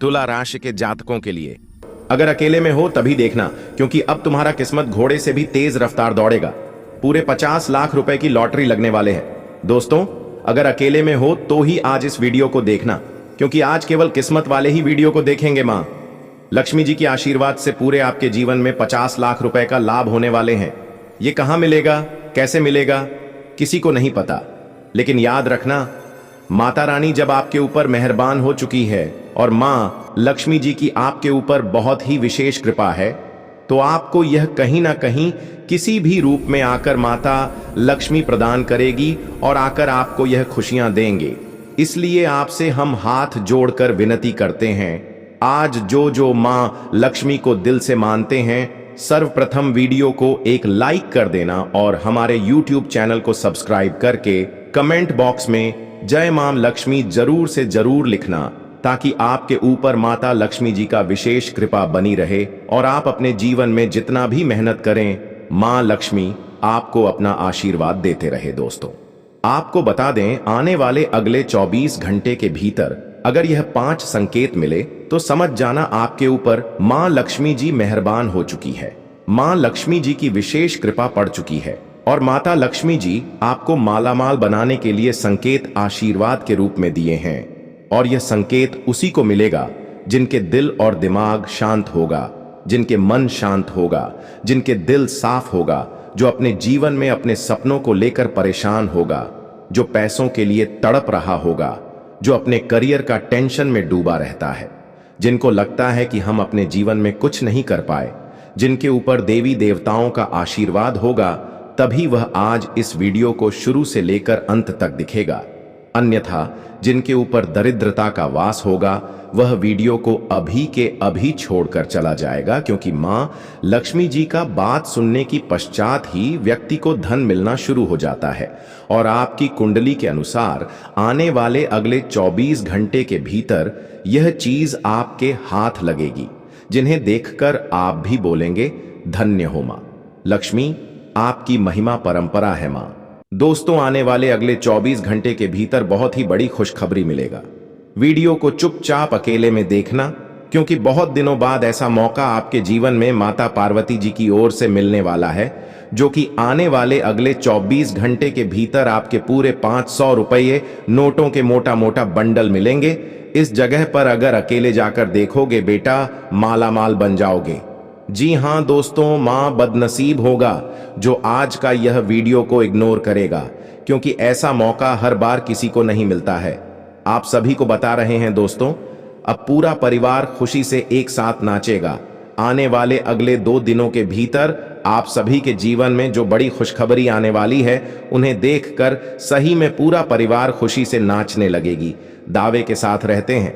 तुला राशि के जातकों के लिए। अगर अकेले में हो तभी देखना, क्योंकि अब तुम्हारा किस्मत घोड़े से भी तेज रफ्तार दौड़ेगा। पूरे 50 लाख रुपए की लॉटरी लगने वाले हैं। दोस्तों, अगर अकेले में हो तो ही आज इस वीडियो को देखना, क्योंकि आज केवल किस्मत वाले ही वीडियो को देखेंगे। मां लक्ष्मी जी की आशीर्वाद से पूरे आपके जीवन में 50 लाख रुपए का लाभ होने वाले हैं। ये कहां मिलेगा, कैसे मिलेगा, किसी को नहीं पता, लेकिन याद रखना, माता रानी जब आपके ऊपर मेहरबान हो चुकी है और मां लक्ष्मी जी की आपके ऊपर बहुत ही विशेष कृपा है, तो आपको यह कहीं ना कहीं किसी भी रूप में आकर माता लक्ष्मी प्रदान करेगी और आकर आपको यह खुशियां देंगे। इसलिए आपसे हम हाथ जोड़कर विनती करते हैं, आज जो मां लक्ष्मी को दिल से मानते हैं, सर्वप्रथम वीडियो को एक लाइक कर देना और हमारे YouTube चैनल को सब्सक्राइब करके कमेंट बॉक्स में जय मां लक्ष्मी जरूर से जरूर लिखना, ताकि आपके ऊपर माता लक्ष्मी जी का विशेष कृपा बनी रहे और आप अपने जीवन में जितना भी मेहनत करें, मां लक्ष्मी आपको अपना आशीर्वाद देते रहे। दोस्तों, आपको बता दें, आने वाले अगले 24 घंटे के भीतर अगर यह 5 संकेत मिले तो समझ जाना आपके ऊपर मां लक्ष्मी जी मेहरबान हो चुकी है, मां लक्ष्मी जी की विशेष कृपा पड़ चुकी है और माता लक्ष्मी जी आपको मालामाल बनाने के लिए संकेत आशीर्वाद के रूप में दिए हैं। और यह संकेत उसी को मिलेगा जिनके दिल और दिमाग शांत होगा, जिनके मन शांत होगा, जिनके दिल साफ होगा, जो अपने जीवन में अपने सपनों को लेकर परेशान होगा, जो पैसों के लिए तड़प रहा होगा, जो अपने करियर का टेंशन में डूबा रहता है, जिनको लगता है कि हम अपने जीवन में कुछ नहीं कर पाए, जिनके ऊपर देवी देवताओं का आशीर्वाद होगा, तभी वह आज इस वीडियो को शुरू से लेकर अंत तक दिखेगा। अन्यथा जिनके ऊपर दरिद्रता का वास होगा, वह वीडियो को अभी के अभी छोड़कर चला जाएगा, क्योंकि मां लक्ष्मी जी का बात सुनने की पश्चात ही व्यक्ति को धन मिलना शुरू हो जाता है और आपकी कुंडली के अनुसार आने वाले अगले 24 घंटे के भीतर यह चीज आपके हाथ लगेगी, जिन्हें देखकर आप भी बोलेंगे, धन्य हो मां लक्ष्मी, आपकी महिमा परंपरा है मां। दोस्तों, आने वाले अगले 24 घंटे के भीतर बहुत ही बड़ी खुशखबरी मिलेगा। वीडियो को चुपचाप अकेले में देखना, क्योंकि बहुत दिनों बाद ऐसा मौका आपके जीवन में माता पार्वती जी की ओर से मिलने वाला है, जो कि आने वाले अगले 24 घंटे के भीतर आपके पूरे 500 रुपये नोटों के मोटा मोटा बंडल मिलेंगे। इस जगह पर अगर अकेले जाकर देखोगे बेटा, मालामाल बन जाओगे। जी हां दोस्तों, मां बदनसीब होगा जो आज का यह वीडियो को इग्नोर करेगा, क्योंकि ऐसा मौका हर बार किसी को नहीं मिलता है। आप सभी को बता रहे हैं दोस्तों, अब पूरा परिवार खुशी से एक साथ नाचेगा। आने वाले अगले 2 दिनों के भीतर आप सभी के जीवन में जो बड़ी खुशखबरी आने वाली है, उन्हें देखकर सही में पूरा परिवार खुशी से नाचने लगेगी। दावे के साथ रहते हैं,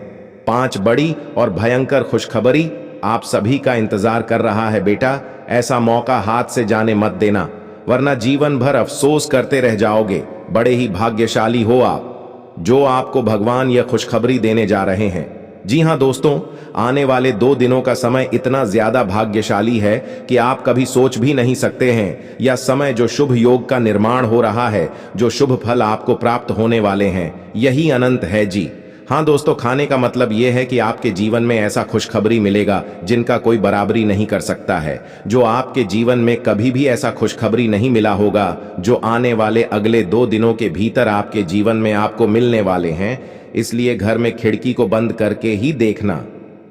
5 बड़ी और भयंकर खुशखबरी आप सभी का इंतजार कर रहा है बेटा। ऐसा मौका हाथ से जाने मत देना, वरना जीवन भर अफसोस करते रह जाओगे। बड़े ही भाग्यशाली हो आप, जो आपको भगवान यह खुशखबरी देने जा रहे हैं। जी हां दोस्तों, आने वाले 2 दिनों का समय इतना ज्यादा भाग्यशाली है कि आप कभी सोच भी नहीं सकते हैं। यह समय जो शुभ योग का निर्माण हो रहा है, जो शुभ फल आपको प्राप्त होने वाले हैं, यही अनंत है। जी हाँ दोस्तों, खाने का मतलब यह है कि आपके जीवन में ऐसा खुशखबरी मिलेगा जिनका कोई बराबरी नहीं कर सकता है, जो आपके जीवन में कभी भी ऐसा खुशखबरी नहीं मिला होगा, जो आने वाले अगले 2 दिनों के भीतर आपके जीवन में आपको मिलने वाले हैं। इसलिए घर में खिड़की को बंद करके ही देखना,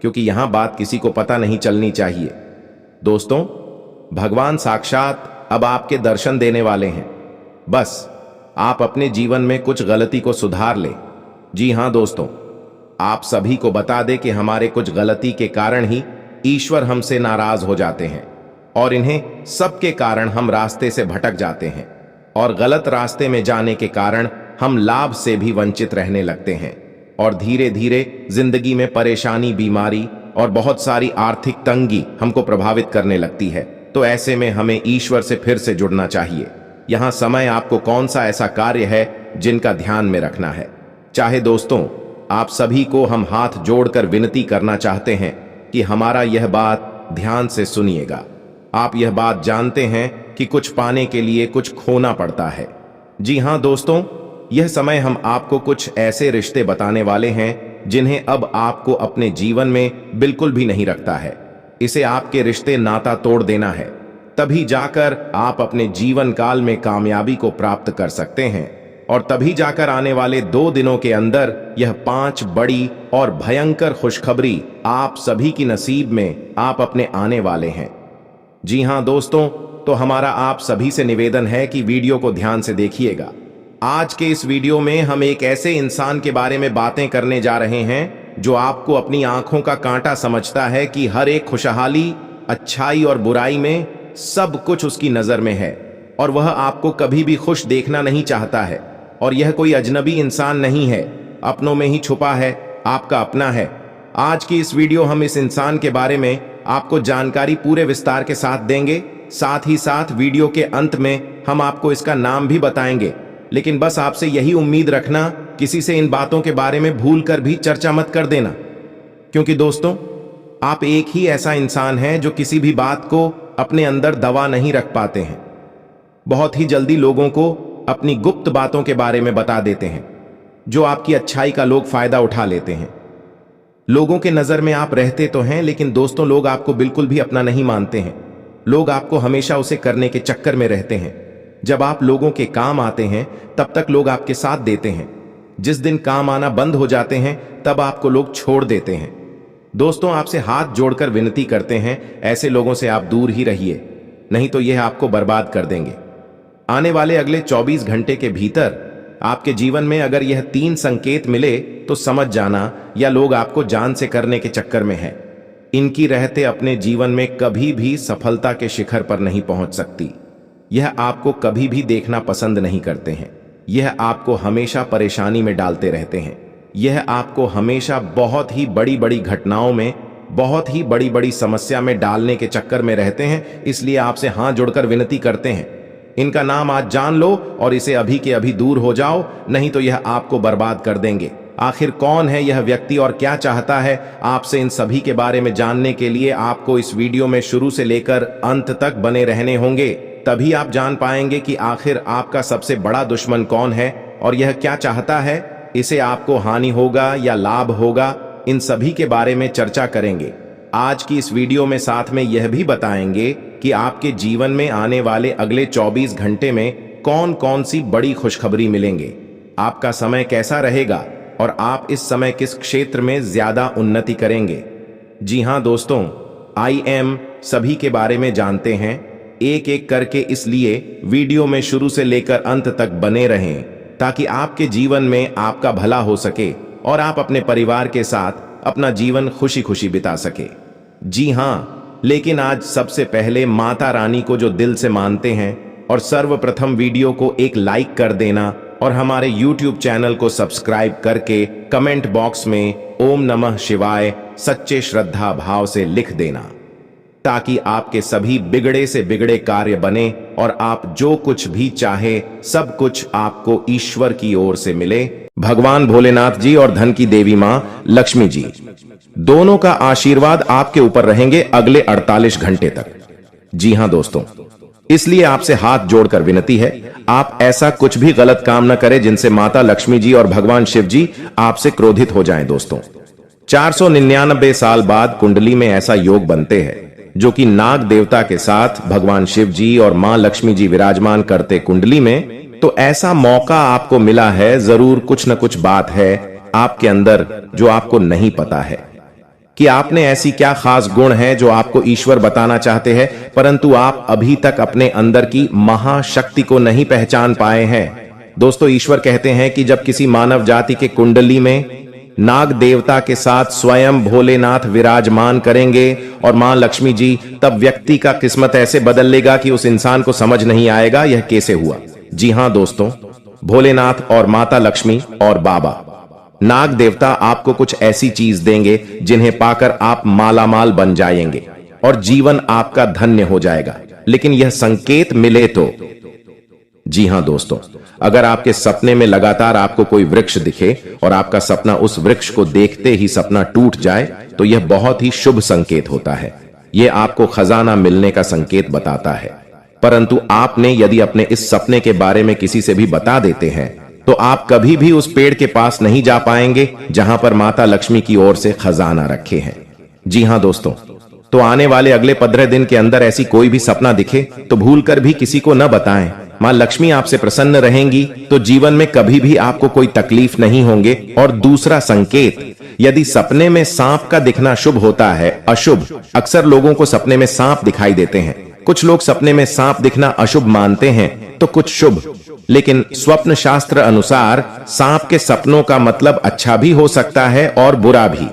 क्योंकि यहां बात किसी को पता नहीं चलनी चाहिए। दोस्तों, भगवान साक्षात अब आपके दर्शन देने वाले हैं। बस आप अपने जीवन में कुछ गलती को सुधार लें। जी हां दोस्तों, आप सभी को बता दें कि हमारे कुछ गलती के कारण ही ईश्वर हमसे नाराज हो जाते हैं और इन्हें सबके कारण हम रास्ते से भटक जाते हैं और गलत रास्ते में जाने के कारण हम लाभ से भी वंचित रहने लगते हैं और धीरे धीरे जिंदगी में परेशानी, बीमारी और बहुत सारी आर्थिक तंगी हमको प्रभावित करने लगती है। तो ऐसे में हमें ईश्वर से फिर से जुड़ना चाहिए। यहां समय आपको कौन सा ऐसा कार्य है जिनका ध्यान में रखना है। चाहे दोस्तों, आप सभी को हम हाथ जोड़कर विनती करना चाहते हैं कि हमारा यह बात ध्यान से सुनिएगा। आप यह बात जानते हैं कि कुछ पाने के लिए कुछ खोना पड़ता है। जी हां दोस्तों, यह समय हम आपको कुछ ऐसे रिश्ते बताने वाले हैं जिन्हें अब आपको अपने जीवन में बिल्कुल भी नहीं रखता है। इसे आपके रिश्ते नाता तोड़ देना है, तभी जाकर आप अपने जीवन काल में कामयाबी को प्राप्त कर सकते हैं। और तभी जाकर आने वाले 2 दिनों के अंदर यह 5 बड़ी और भयंकर खुशखबरी आप सभी की नसीब में आप अपने आने वाले हैं। जी हां दोस्तों, तो हमारा आप सभी से निवेदन है कि वीडियो को ध्यान से देखिएगा। आज के इस वीडियो में हम एक ऐसे इंसान के बारे में बातें करने जा रहे हैं जो आपको अपनी आंखों का कांटा समझता है कि हर एक खुशहाली, अच्छाई और बुराई में सब कुछ उसकी नजर में है और वह आपको कभी भी खुश देखना नहीं चाहता है। और यह कोई अजनबी इंसान नहीं है, अपनों में ही छुपा है, आपका अपना है। आज की इस वीडियो हम इस इंसान के बारे में आपको जानकारी पूरे विस्तार के साथ देंगे। साथ ही साथ वीडियो के अंत में हम आपको इसका नाम भी बताएंगे। लेकिन बस आपसे यही उम्मीद रखना, किसी से इन बातों के बारे में भूल कर भी चर्चा मत कर देना, क्योंकि दोस्तों आप एक ही ऐसा इंसान है जो किसी भी बात को अपने अंदर दबा नहीं रख पाते हैं। बहुत ही जल्दी लोगों को अपनी गुप्त बातों के बारे में बता देते हैं, जो आपकी अच्छाई का लोग फायदा उठा लेते हैं। लोगों के नजर में आप रहते तो हैं, लेकिन दोस्तों लोग आपको बिल्कुल भी अपना नहीं मानते हैं। लोग आपको हमेशा उसे करने के चक्कर में रहते हैं। जब आप लोगों के काम आते हैं तब तक लोग आपके साथ देते हैं, जिस दिन काम आना बंद हो जाते हैं तब आपको लोग छोड़ देते हैं। दोस्तों आपसे हाथ जोड़कर विनती करते हैं, ऐसे लोगों से आप दूर ही रहिए, नहीं तो यह आपको बर्बाद कर देंगे। आने वाले अगले 24 घंटे के भीतर आपके जीवन में अगर यह 3 संकेत मिले तो समझ जाना या लोग आपको जान से करने के चक्कर में है। इनकी रहते अपने जीवन में कभी भी सफलता के शिखर पर नहीं पहुंच सकती। यह आपको कभी भी देखना पसंद नहीं करते हैं। यह आपको हमेशा परेशानी में डालते रहते हैं। यह आपको हमेशा बहुत ही बड़ी बड़ी घटनाओं में, बहुत ही बड़ी बड़ी समस्या में डालने के चक्कर में रहते हैं। इसलिए आपसे हाथ जोड़कर विनती करते हैं, इनका नाम आज जान लो और इसे अभी के अभी दूर हो जाओ, नहीं तो यह आपको बर्बाद कर देंगे। आखिर कौन है यह व्यक्ति और क्या चाहता है आपसे, इन सभी के बारे में जानने के लिए आपको इस वीडियो में शुरू से लेकर अंत तक बने रहने होंगे। तभी आप जान पाएंगे कि आखिर आपका सबसे बड़ा दुश्मन कौन है और यह क्या चाहता है। इसे आपको हानि होगा या लाभ होगा, इन सभी के बारे में चर्चा करेंगे। आज की इस वीडियो में साथ में यह भी बताएंगे कि आपके जीवन में आने वाले अगले 24 घंटे में कौन कौन सी बड़ी खुशखबरी मिलेंगे, आपका समय कैसा रहेगा और आप इस समय किस क्षेत्र में ज्यादा उन्नति करेंगे। जी हां दोस्तों, IM सभी के बारे में जानते हैं एक एक करके, इसलिए वीडियो में शुरू से लेकर अंत तक बने रहें ताकि आपके जीवन में आपका भला हो सके और आप अपने परिवार के साथ अपना जीवन खुशी खुशी बिता सके। जी हां, लेकिन आज सबसे पहले माता रानी को जो दिल से मानते हैं और सर्वप्रथम वीडियो को एक लाइक कर देना और हमारे YouTube चैनल को सब्सक्राइब करके कमेंट बॉक्स में ओम नमः शिवाय सच्चे श्रद्धा भाव से लिख देना, ताकि आपके सभी बिगड़े से बिगड़े कार्य बने और आप जो कुछ भी चाहे सब कुछ आपको ईश्वर की ओर से मिले। भगवान भोलेनाथ जी और धन की देवी मां लक्ष्मी जी दोनों का आशीर्वाद आपके ऊपर रहेंगे अगले 48 घंटे तक। जी हां दोस्तों, इसलिए आपसे हाथ जोड़कर विनती है, आप ऐसा कुछ भी गलत काम न करें जिनसे माता लक्ष्मी जी और भगवान शिव जी आपसे क्रोधित हो जाएं। दोस्तों 499 साल बाद कुंडली में ऐसा योग बनते हैं जो कि नाग देवता के साथ भगवान शिव जी और मां लक्ष्मी जी विराजमान करते कुंडली में, तो ऐसा मौका आपको मिला है। जरूर कुछ न कुछ बात है आपके अंदर जो आपको नहीं पता है कि आपने ऐसी क्या खास गुण है जो आपको ईश्वर बताना चाहते हैं, परंतु आप अभी तक अपने अंदर की महाशक्ति को नहीं पहचान पाए हैं। दोस्तों ईश्वर कहते हैं कि जब किसी मानव जाति के कुंडली में नाग देवता के साथ स्वयं भोलेनाथ विराजमान करेंगे और मां लक्ष्मी जी, तब व्यक्ति का किस्मत ऐसे बदल लेगा कि उस इंसान को समझ नहीं आएगा यह कैसे हुआ। जी हां दोस्तों, भोलेनाथ और माता लक्ष्मी और बाबा नाग देवता आपको कुछ ऐसी चीज देंगे जिन्हें पाकर आप मालामाल बन जाएंगे और जीवन आपका धन्य हो जाएगा। लेकिन यह संकेत मिले तो। जी हां दोस्तों, अगर आपके सपने में लगातार आपको कोई वृक्ष दिखे और आपका सपना उस वृक्ष को देखते ही सपना टूट जाए, तो यह बहुत ही शुभ संकेत होता है। यह आपको खजाना मिलने का संकेत बताता है। परंतु आपने यदि अपने इस सपने के बारे में किसी से भी बता देते हैं तो आप कभी भी उस पेड़ के पास नहीं जा पाएंगे जहां पर माता लक्ष्मी की ओर से खजाना रखे हैं। जी हां दोस्तों, तो आने वाले अगले 15 दिन के अंदर ऐसी कोई भी सपना दिखे तो भूलकर भी किसी को न बताएं। मां लक्ष्मी आपसे प्रसन्न रहेंगी तो जीवन में कभी भी आपको कोई तकलीफ नहीं होंगे। और दूसरा संकेत, यदि सपने में सांप का दिखना शुभ होता है, अशुभ, अक्सर लोगों को सपने में सांप दिखाई देते हैं। कुछ लोग सपने में सांप दिखना अशुभ मानते हैं तो कुछ शुभ, लेकिन स्वप्न शास्त्र अनुसार सांप के सपनों का मतलब अच्छा भी हो सकता है और बुरा भी।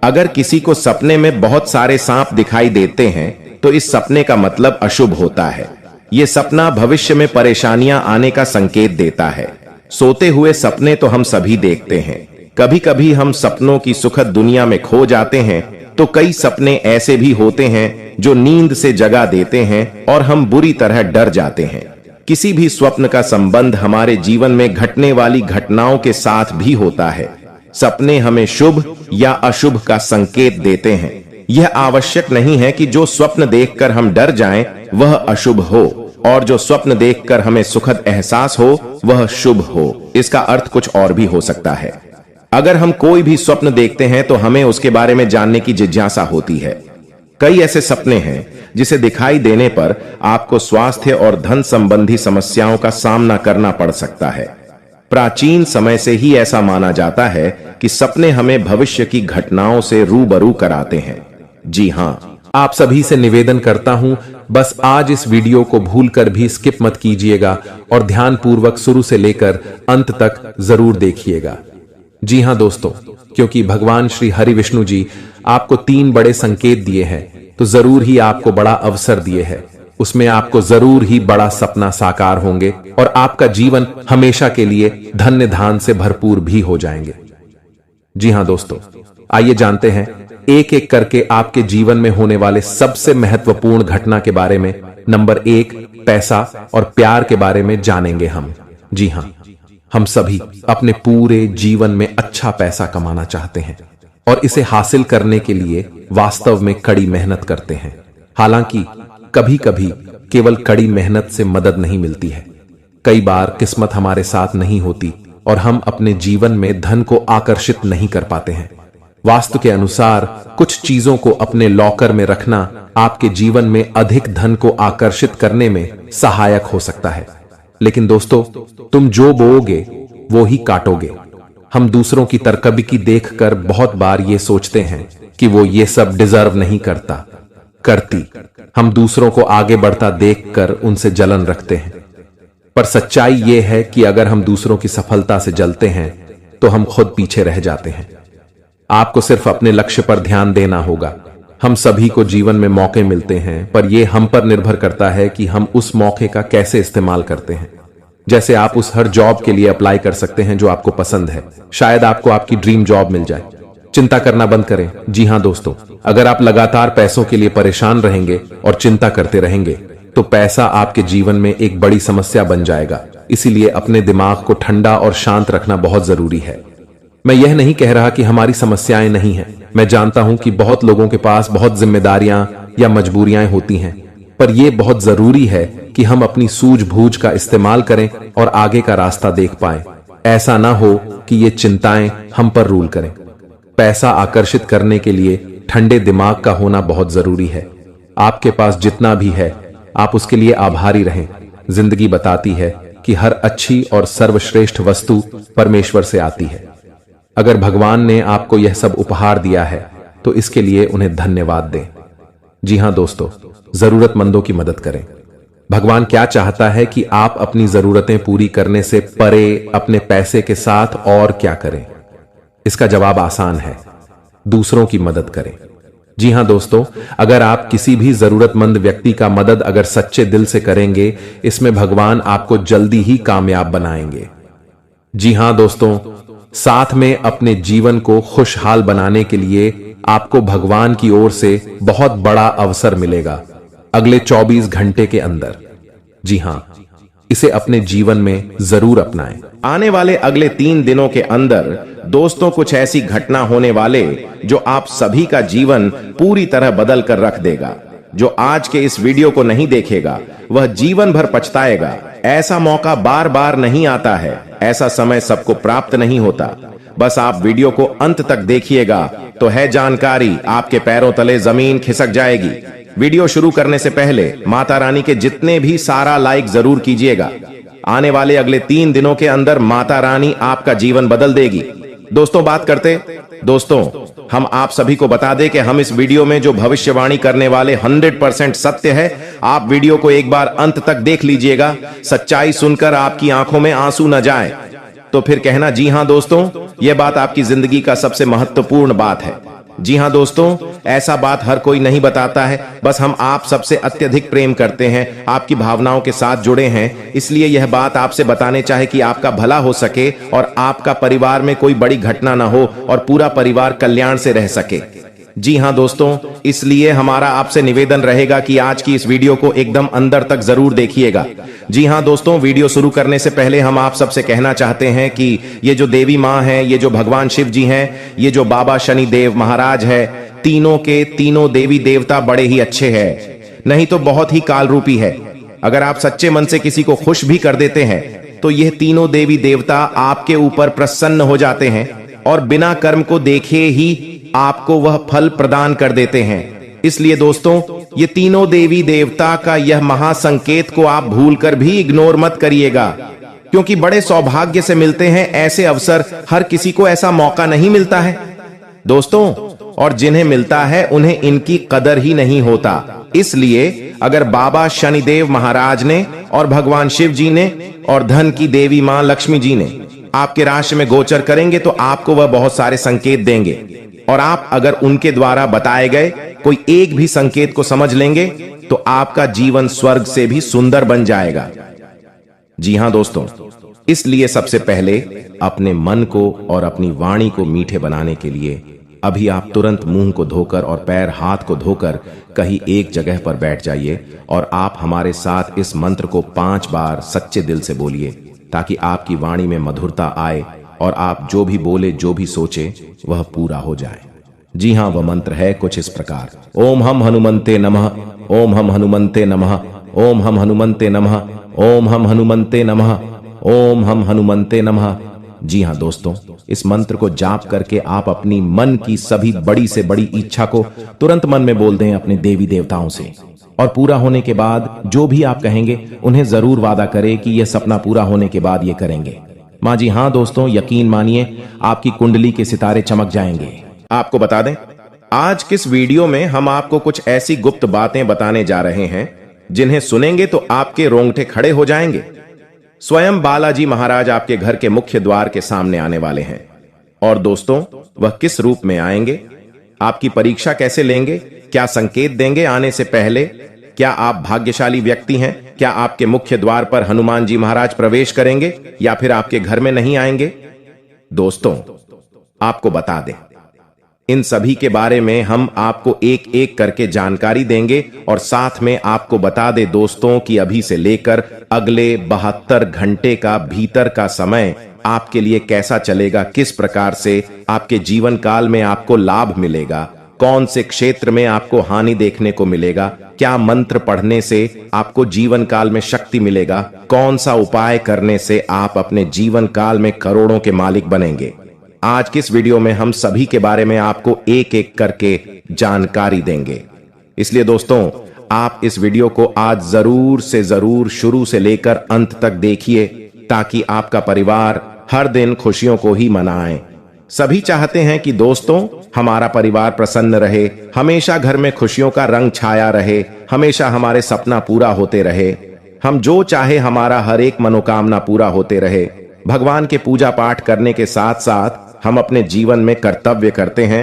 अगर किसी को सपने में बहुत सारे सांप दिखाई देते हैं तो इस सपने का मतलब अशुभ होता है। यह सपना भविष्य में परेशानियां आने का संकेत देता है। सोते हुए सपने तो हम सभी देखते हैं। कभी कभी हम सपनों की सुखद दुनिया में खो जाते हैं तो कई सपने ऐसे भी होते हैं जो नींद से जगा देते हैं और हम बुरी तरह डर जाते हैं। किसी भी स्वप्न का संबंध हमारे जीवन में घटने वाली घटनाओं के साथ भी होता है। सपने हमें शुभ या अशुभ का संकेत देते हैं। यह आवश्यक नहीं है कि जो स्वप्न देखकर हम डर जाएं वह अशुभ हो और जो स्वप्न देखकर हमें सुखद एहसास हो वह शुभ हो। इसका अर्थ कुछ और भी हो सकता है। अगर हम कोई भी स्वप्न देखते हैं तो हमें उसके बारे में जानने की जिज्ञासा होती है। कई ऐसे सपने हैं जिसे दिखाई देने पर आपको स्वास्थ्य और धन संबंधी समस्याओं का सामना करना पड़ सकता है। प्राचीन समय से ही ऐसा माना जाता है कि सपने हमें भविष्य की घटनाओं से रूबरू कराते हैं। जी हां, आप सभी से निवेदन करता हूं, बस आज इस वीडियो को भूलकर भी स्किप मत कीजिएगा और ध्यानपूर्वक शुरू से लेकर अंत तक जरूर देखिएगा। जी हां दोस्तों, क्योंकि भगवान श्री हरि विष्णु जी आपको 3 बड़े संकेत दिए हैं तो जरूर ही आपको बड़ा अवसर दिए हैं। उसमें आपको जरूर ही बड़ा सपना साकार होंगे और आपका जीवन हमेशा के लिए धन्य धान से भरपूर भी हो जाएंगे। जी हां दोस्तों, आइए जानते हैं एक एक करके आपके जीवन में होने वाले सबसे महत्वपूर्ण घटना के बारे में। नंबर 1, पैसा और प्यार के बारे में जानेंगे हम। जी हां, हम सभी अपने पूरे जीवन में अच्छा पैसा कमाना चाहते हैं और इसे हासिल करने के लिए वास्तव में कड़ी मेहनत करते हैं। हालांकि कभी कभी केवल कड़ी मेहनत से मदद नहीं मिलती है। कई बार किस्मत हमारे साथ नहीं होती और हम अपने जीवन में धन को आकर्षित नहीं कर पाते हैं। वास्तु के अनुसार कुछ चीजों को अपने लॉकर में रखना आपके जीवन में अधिक धन को आकर्षित करने में सहायक हो सकता है। लेकिन दोस्तों, तुम जो बोओगे वो ही काटोगे। हम दूसरों की तरकबकी देखकर बहुत बार ये सोचते हैं कि वो ये सब डिजर्व नहीं करती। हम दूसरों को आगे बढ़ता देखकर उनसे जलन रखते हैं। पर सच्चाई ये है कि अगर हम दूसरों की सफलता से जलते हैं तो हम खुद पीछे रह जाते हैं। आपको सिर्फ अपने लक्ष्य पर ध्यान देना होगा। हम सभी को जीवन में मौके मिलते हैं, पर यह हम पर निर्भर करता है कि हम उस मौके का कैसे इस्तेमाल करते हैं। जैसे आप उस हर जॉब के लिए अप्लाई कर सकते हैं जो आपको पसंद है। शायद आपको आपकी ड्रीम जॉब मिल जाए। चिंता करना बंद करें। जी हां दोस्तों, अगर आप लगातार पैसों के लिए परेशान रहेंगे और चिंता करते रहेंगे तो पैसा आपके जीवन में एक बड़ी समस्या बन जाएगा। इसीलिए अपने दिमाग को ठंडा और शांत रखना बहुत जरूरी है। मैं यह नहीं कह रहा कि हमारी समस्याएं नहीं हैं। मैं जानता हूं कि बहुत लोगों के पास बहुत जिम्मेदारियां या मजबूरियां होती हैं, पर यह बहुत जरूरी है कि हम अपनी सूझबूझ का इस्तेमाल करें और आगे का रास्ता देख पाएं। ऐसा ना हो कि ये चिंताएं हम पर रूल करें। पैसा आकर्षित करने के लिए ठंडे दिमाग का होना बहुत जरूरी है। आपके पास जितना भी है आप उसके लिए आभारी रहें। जिंदगी बताती है कि हर अच्छी और सर्वश्रेष्ठ वस्तु परमेश्वर से आती है। अगर भगवान ने आपको यह सब उपहार दिया है तो इसके लिए उन्हें धन्यवाद दें। जी हां दोस्तों, जरूरतमंदों की मदद करें। भगवान क्या चाहता है कि आप अपनी जरूरतें पूरी करने से परे अपने पैसे के साथ और क्या करें? इसका जवाब आसान है, दूसरों की मदद करें। जी हां दोस्तों, अगर आप किसी भी जरूरतमंद व्यक्ति का मदद अगर सच्चे दिल से करेंगे, इसमें भगवान आपको जल्दी ही कामयाब बनाएंगे। जी हां दोस्तों, साथ में अपने जीवन को खुशहाल बनाने के लिए आपको भगवान की ओर से बहुत बड़ा अवसर मिलेगा अगले 24 घंटे के अंदर। जी हां, इसे अपने जीवन में जरूर अपनाएं। आने वाले अगले 3 दिनों के अंदर दोस्तों कुछ ऐसी घटना होने वाले जो आप सभी का जीवन पूरी तरह बदल कर रख देगा। जो आज के इस वीडियो को नहीं देखेगा वह जीवन भर पछताएगा। ऐसा मौका बार बार नहीं आता है। ऐसा समय सबको प्राप्त नहीं होता। बस आप वीडियो को अंत तक देखिएगा तो है जानकारी आपके पैरों तले जमीन खिसक जाएगी। वीडियो शुरू करने से पहले माता रानी के जितने भी सारा लाइक जरूर कीजिएगा। आने वाले अगले 3 दिनों के अंदर माता रानी आपका जीवन बदल देगी। दोस्तों हम आप सभी को बता दें कि हम इस वीडियो में जो भविष्यवाणी करने वाले 100% सत्य है। आप वीडियो को एक बार अंत तक देख लीजिएगा। सच्चाई सुनकर आपकी आंखों में आंसू न जाए तो फिर कहना जी हां दोस्तों, यह बात आपकी जिंदगी का सबसे महत्वपूर्ण बात है। जी हां दोस्तों, ऐसा बात हर कोई नहीं बताता है। बस हम आप सबसे अत्यधिक प्रेम करते हैं, आपकी भावनाओं के साथ जुड़े हैं, इसलिए यह बात आपसे बताने चाहे कि आपका भला हो सके और आपका परिवार में कोई बड़ी घटना ना हो और पूरा परिवार कल्याण से रह सके। जी हां दोस्तों, इसलिए हमारा आपसे निवेदन रहेगा कि आज की इस वीडियो को एकदम अंदर तक जरूर देखिएगा। जी हां दोस्तों, वीडियो शुरू करने से पहले हम आप सबसे कहना चाहते हैं कि ये जो देवी माँ है, ये जो भगवान शिव जी हैं, ये जो बाबा शनिदेव महाराज है, तीनों के तीनों देवी देवता बड़े ही अच्छे हैं, नहीं तो बहुत ही काल रूपी है। अगर आप सच्चे मन से किसी को खुश भी कर देते हैं तो यह तीनों देवी देवता आपके ऊपर प्रसन्न हो जाते हैं और बिना कर्म को देखे ही आपको वह फल प्रदान कर देते हैं। इसलिए दोस्तों, ये तीनों देवी देवता का यह महासंकेत को आप भूलकर भी इग्नोर मत करिएगा, क्योंकि बड़े सौभाग्य से मिलते हैं ऐसे अवसर। हर किसी को ऐसा मौका नहीं मिलता है दोस्तों, और जिन्हें मिलता है उन्हें इनकी कदर ही नहीं होता। इसलिए अगर बाबा शनिदेव महाराज ने और भगवान शिव जी ने और धन की देवी मां लक्ष्मी जी ने आपके राशि में गोचर करेंगे तो आपको वह बहुत सारे संकेत देंगे, और आप अगर उनके द्वारा बताए गए कोई एक भी संकेत को समझ लेंगे तो आपका जीवन स्वर्ग से भी सुंदर बन जाएगा। जी हां दोस्तों, इसलिए सबसे पहले अपने मन को और अपनी वाणी को मीठे बनाने के लिए अभी आप तुरंत मुंह को धोकर और पैर हाथ को धोकर कहीं एक जगह पर बैठ जाइए और आप हमारे साथ इस मंत्र को 5 बार सच्चे दिल से बोलिए, ताकि आपकी वाणी में मधुरता आए और आप जो भी बोले, जो भी सोचे, वह पूरा हो जाए। जी हां, वह मंत्र है कुछ इस प्रकार: ओम हम हनुमंते नमः, ओम हम हनुमंते नमः, ओम हम हनुमंते नमः, ओम हम हनुमंते नमः, ओम हम हनुमंते नमः। जी हां दोस्तों, इस मंत्र को जाप करके आप अपनी मन की सभी बड़ी से बड़ी इच्छा को तुरंत मन में बोल दें अपने देवी देवताओं से, और पूरा होने के बाद जो भी आप कहेंगे उन्हें जरूर वादा करें कि यह सपना पूरा होने के बाद ये करेंगे। मां जी हां दोस्तों, यकीन मानिए आपकी कुंडली के सितारे चमक जाएंगे। आपको बता दें, आज किस वीडियो में हम आपको कुछ ऐसी गुप्त बातें बताने जा रहे हैं जिन्हें सुनेंगे तो आपके रोंगटे खड़े हो जाएंगे। स्वयं बालाजी महाराज आपके घर के मुख्य द्वार के सामने आने वाले हैं। और दोस्तों, वह किस रूप में आएंगे, आपकी परीक्षा कैसे लेंगे, क्या संकेत देंगे आने से पहले, क्या आप भाग्यशाली व्यक्ति हैं, क्या आपके मुख्य द्वार पर हनुमान जी महाराज प्रवेश करेंगे या फिर आपके घर में नहीं आएंगे। दोस्तों, आपको बता दें, इन सभी के बारे में हम आपको एक एक करके जानकारी देंगे और साथ में आपको बता दे दोस्तों कि अभी से लेकर अगले 72 घंटे का भीतर का समय आपके लिए कैसा चलेगा, किस प्रकार से आपके जीवन काल में आपको लाभ मिलेगा, कौन से क्षेत्र में आपको हानि देखने को मिलेगा, क्या मंत्र पढ़ने से आपको जीवन काल में शक्ति मिलेगा, कौन सा उपाय करने से आप अपने जीवन काल में करोड़ों के मालिक बनेंगे। आज की इस वीडियो में हम सभी के बारे में आपको एक एक करके जानकारी देंगे। इसलिए दोस्तों, आप इस वीडियो को आज जरूर से जरूर शुरू से लेकर अंत तक देखिए, ताकि आपका परिवार हर दिन खुशियों को ही मनाए। सभी चाहते हैं कि दोस्तों हमारा परिवार प्रसन्न रहे, हमेशा घर में खुशियों का रंग छाया रहे, हमेशा हमारे सपना पूरा होते रहे, हम जो चाहे हमारा हर एक मनोकामना पूरा होते रहे। भगवान के पूजा पाठ करने के साथ साथ हम अपने जीवन में कर्तव्य करते हैं,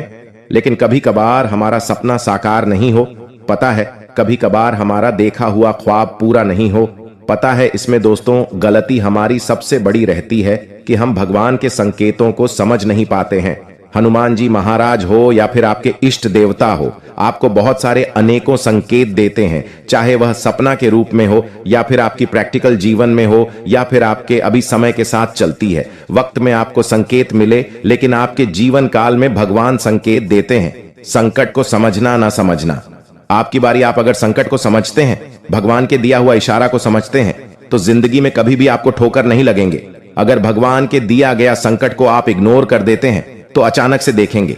लेकिन कभी कभार हमारा सपना साकार नहीं हो, पता है, कभी कभार हमारा देखा हुआ ख्वाब पूरा नहीं हो, पता है। इसमें दोस्तों गलती हमारी सबसे बड़ी रहती है कि हम भगवान के संकेतों को समझ नहीं पाते हैं। हनुमान जी महाराज हो या फिर आपके इष्ट देवता हो, आपको बहुत सारे अनेकों संकेत देते हैं, चाहे वह सपना के रूप में हो या फिर आपकी प्रैक्टिकल जीवन में हो या फिर आपके अभी समय के साथ चलती है वक्त में आपको संकेत मिले, लेकिन आपके जीवन काल में भगवान संकेत देते हैं। संकट को समझना ना समझना, आपकी बारी। आप अगर संकट को समझते हैं, भगवान के दिया हुआ इशारा को समझते हैं, तो जिंदगी में कभी भी आपको ठोकर नहीं लगेंगे। अगर भगवान के दिया गया संकट को आप इग्नोर कर देते हैं तो अचानक से देखेंगे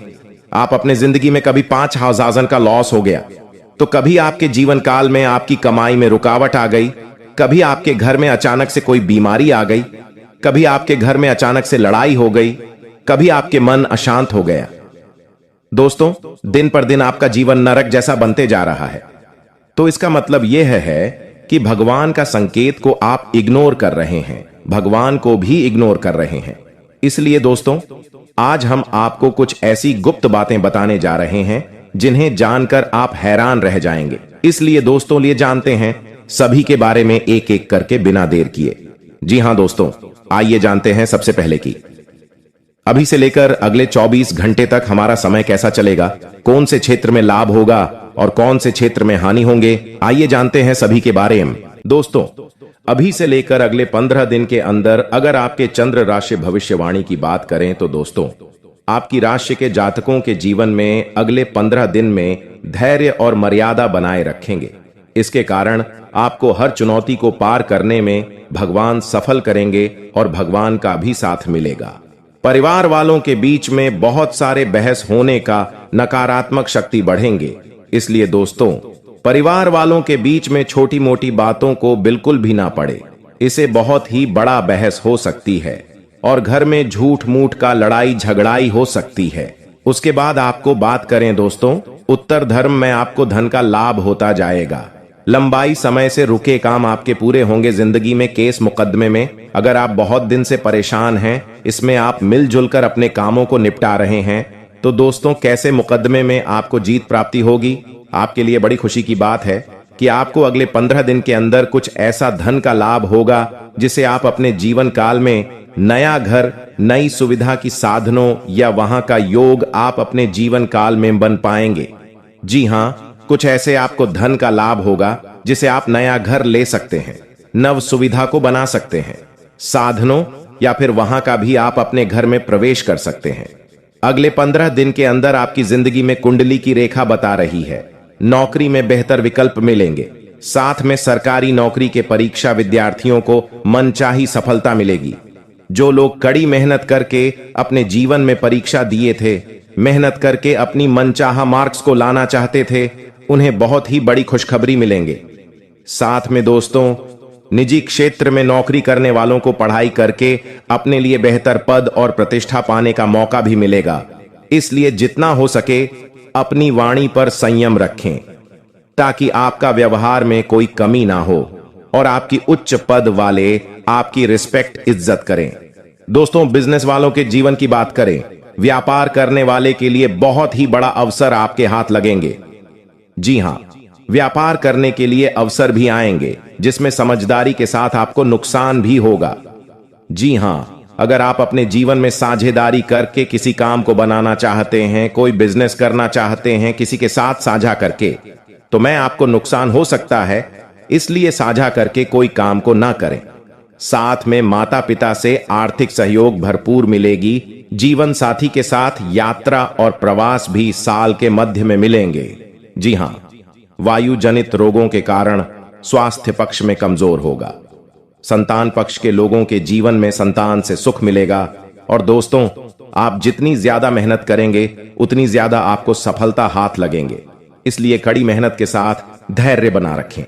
आप अपने जिंदगी में कभी 5,000 का लॉस हो गया, तो कभी आपके जीवन काल में आपकी कमाई में रुकावट आ गई, कभी आपके घर में अचानक से कोई बीमारी आ गई, कभी आपके घर में अचानक से लड़ाई हो गई, कभी आपके मन अशांत हो गया। दोस्तों, दिन पर दिन आपका जीवन नरक जैसा बनते जा रहा है। तो इसका मतलब यह है कि भगवान का संकेत को आप इग्नोर कर रहे हैं, भगवान को भी इग्नोर कर रहे हैं। इसलिए दोस्तों, आज हम आपको कुछ ऐसी गुप्त बातें बताने जा रहे हैं जिन्हें जानकर आप हैरान रह जाएंगे। इसलिए दोस्तों, लिए जानते हैं सभी के बारे में एक एक करके बिना देर किए। जी हां दोस्तों, आइए जानते हैं सबसे पहले की अभी से लेकर अगले 24 घंटे तक हमारा समय कैसा चलेगा, कौन से क्षेत्र में लाभ होगा और कौन से क्षेत्र में हानि होंगे। आइए जानते हैं सभी के बारे में। दोस्तों, अभी से लेकर अगले 15 दिन के अंदर अगर आपके चंद्र राशि भविष्यवाणी की बात करें तो दोस्तों, आपकी राशि के जातकों के जीवन में अगले 15 दिन में धैर्य और मर्यादा बनाए रखेंगे। इसके कारण आपको हर चुनौती को पार करने में भगवान सफल करेंगे और भगवान का भी साथ मिलेगा। परिवार वालों के बीच में बहुत सारे बहस होने का नकारात्मक शक्ति बढ़ेंगे। इसलिए दोस्तों, परिवार वालों के बीच में छोटी मोटी बातों को बिल्कुल भी ना पड़े, इसे बहुत ही बड़ा बहस हो सकती है और घर में झूठ मूठ का लड़ाई झगड़ाई हो सकती है। उसके बाद आपको बात करें दोस्तों, उत्तर धर्म में आपको धन का लाभ होता जाएगा। लंबाई समय से रुके काम आपके पूरे होंगे। जिंदगी में केस मुकदमे में अगर आप बहुत दिन से परेशान हैं, इसमें आप मिलजुल कर अपने कामों को निपटा रहे हैं, तो दोस्तों कैसे मुकदमे में आपको जीत प्राप्ति होगी। आपके लिए बड़ी खुशी की बात है कि आपको अगले 15 दिन के अंदर कुछ ऐसा धन का लाभ होगा जिसे आप अपने जीवन काल में नया घर, नई सुविधा की साधनों या वहां का योग आप अपने जीवन काल में बन पाएंगे। जी हां, कुछ ऐसे आपको धन का लाभ होगा जिसे आप नया घर ले सकते हैं, नव सुविधा को बना सकते हैं, साधनों या फिर वहां का भी आप अपने घर में प्रवेश कर सकते हैं। अगले 15 दिन के अंदर आपकी जिंदगी में कुंडली की रेखा बता रही है, नौकरी में बेहतर विकल्प मिलेंगे। साथ में सरकारी नौकरी के परीक्षा विद्यार्थियों को मनचाही सफलता मिलेगी। जो लोग कड़ी मेहनत करके अपने जीवन में परीक्षा दिए थे, मेहनत करके अपनी मनचाहा मार्क्स को लाना चाहते थे, उन्हें बहुत ही बड़ी खुशखबरी मिलेंगे। साथ में दोस्तों, निजी क्षेत्र में नौकरी करने वालों को पढ़ाई करके अपने लिए बेहतर पद और प्रतिष्ठा पाने का मौका भी मिलेगा। इसलिए जितना हो सके अपनी वाणी पर संयम रखें ताकि आपका व्यवहार में कोई कमी ना हो और आपकी उच्च पद वाले आपकी रिस्पेक्ट इज्जत करें। दोस्तों, बिजनेस वालों के जीवन की बात करें, व्यापार करने वाले के लिए बहुत ही बड़ा अवसर आपके हाथ लगेंगे। जी हां, व्यापार करने के लिए अवसर भी आएंगे जिसमें समझदारी के साथ आपको नुकसान भी होगा। जी हां, अगर आप अपने जीवन में साझेदारी करके किसी काम को बनाना चाहते हैं, कोई बिजनेस करना चाहते हैं किसी के साथ साझा करके, तो मैं आपको नुकसान हो सकता है, इसलिए साझा करके कोई काम को ना करें। साथ में माता पिता से आर्थिक सहयोग भरपूर मिलेगी। जीवन साथी के साथ यात्रा और प्रवास भी साल के मध्य में मिलेंगे। जी हां, वायु जनित रोगों के कारण स्वास्थ्य पक्ष में कमजोर होगा। संतान पक्ष के लोगों के जीवन में संतान से सुख मिलेगा। और दोस्तों, आप जितनी ज्यादा मेहनत करेंगे उतनी ज्यादा आपको सफलता हाथ लगेंगे। इसलिए कड़ी मेहनत के साथ धैर्य बना रखें,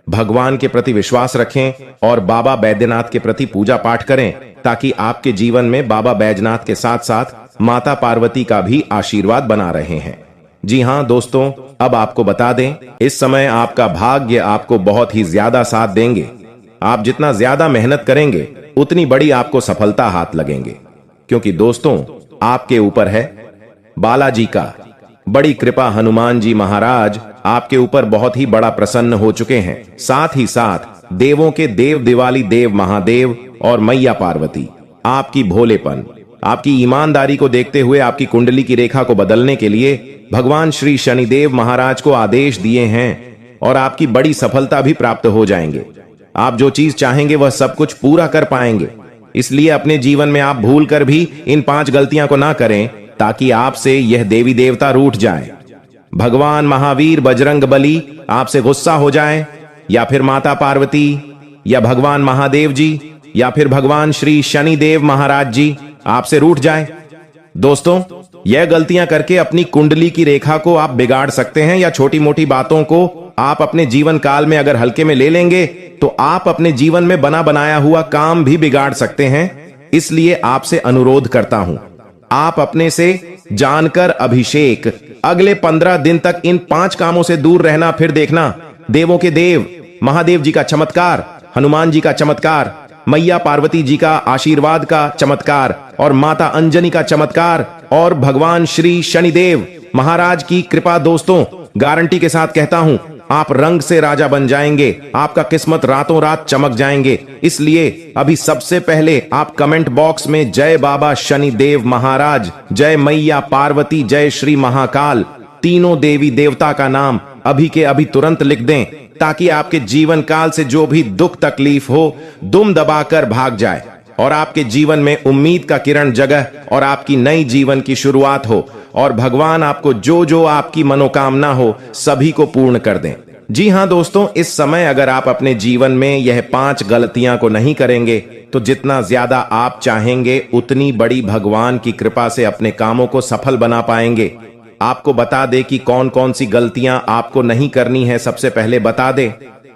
भगवान के प्रति विश्वास रखें और बाबा बैद्यनाथ के प्रति पूजा पाठ करें ताकि आपके जीवन में बाबा बैजनाथ के साथ साथ माता पार्वती का भी आशीर्वाद बना रहे हैं। जी हां दोस्तों, अब आपको बता दें, इस समय आपका भाग्य आपको बहुत ही ज्यादा साथ देंगे। आप जितना ज्यादा मेहनत करेंगे उतनी बड़ी आपको सफलता हाथ लगेंगे, क्योंकि दोस्तों आपके ऊपर है बालाजी का बड़ी कृपा। हनुमान जी महाराज आपके ऊपर बहुत ही बड़ा प्रसन्न हो चुके हैं। साथ ही साथ देवों के देव दिवाली देव महादेव और मैया पार्वती आपकी भोलेपन, आपकी ईमानदारी को देखते हुए आपकी कुंडली की रेखा को बदलने के लिए भगवान श्री शनिदेव महाराज को आदेश दिए हैं और आपकी बड़ी सफलता भी प्राप्त हो जाएंगे। आप जो चीज चाहेंगे वह सब कुछ पूरा कर पाएंगे। इसलिए अपने जीवन में आप भूल कर भी इन 5 गलतियां को ना करें ताकि आपसे यह देवी देवता रूठ जाए, भगवान महावीर बजरंग बली आपसे गुस्सा हो जाए, या फिर माता पार्वती या भगवान महादेव जी या फिर भगवान श्री शनिदेव महाराज जी आपसे रूठ जाए। दोस्तों, यह गलतियां करके अपनी कुंडली की रेखा को आप बिगाड़ सकते हैं, या छोटी मोटी बातों को आप अपने जीवन काल में अगर हल्के में ले लेंगे तो आप अपने जीवन में बना बनाया हुआ काम भी बिगाड़ सकते हैं। इसलिए आपसे अनुरोध करता हूं, आप अपने से जानकर अभिषेक अगले 15 दिन तक इन 5 कामों से दूर रहना। फिर देखना देवों के देव महादेव जी का चमत्कार, हनुमान जी का चमत्कार, मैया पार्वती जी का आशीर्वाद का चमत्कार, और माता अंजनी का चमत्कार, और भगवान श्री शनिदेव महाराज की कृपा। दोस्तों, गारंटी के साथ कहता हूं, आप रंग से राजा बन जाएंगे, आपका किस्मत रातों रात चमक जाएंगे। इसलिए अभी सबसे पहले आप कमेंट बॉक्स में जय बाबा शनिदेव महाराज, जय मैया पार्वती, जय श्री महाकाल, तीनों देवी देवता का नाम अभी के अभी तुरंत लिख दें, ताकि आपके जीवन काल से जो भी दुख तकलीफ हो दुम दबाकर भाग जाए और आपके जीवन में उम्मीद का किरण जगह और आपकी नई जीवन की शुरुआत हो, और भगवान आपको जो जो आपकी मनोकामना हो सभी को पूर्ण कर दें। जी हां दोस्तों, इस समय अगर आप अपने जीवन में यह 5 गलतियां को नहीं करेंगे तो जितना ज्यादा आप चाहेंगे उतनी बड़ी भगवान की कृपा से अपने कामों को सफल बना पाएंगे। आपको बता दे कि कौन कौन सी गलतियां आपको नहीं करनी है। सबसे पहले बता दे,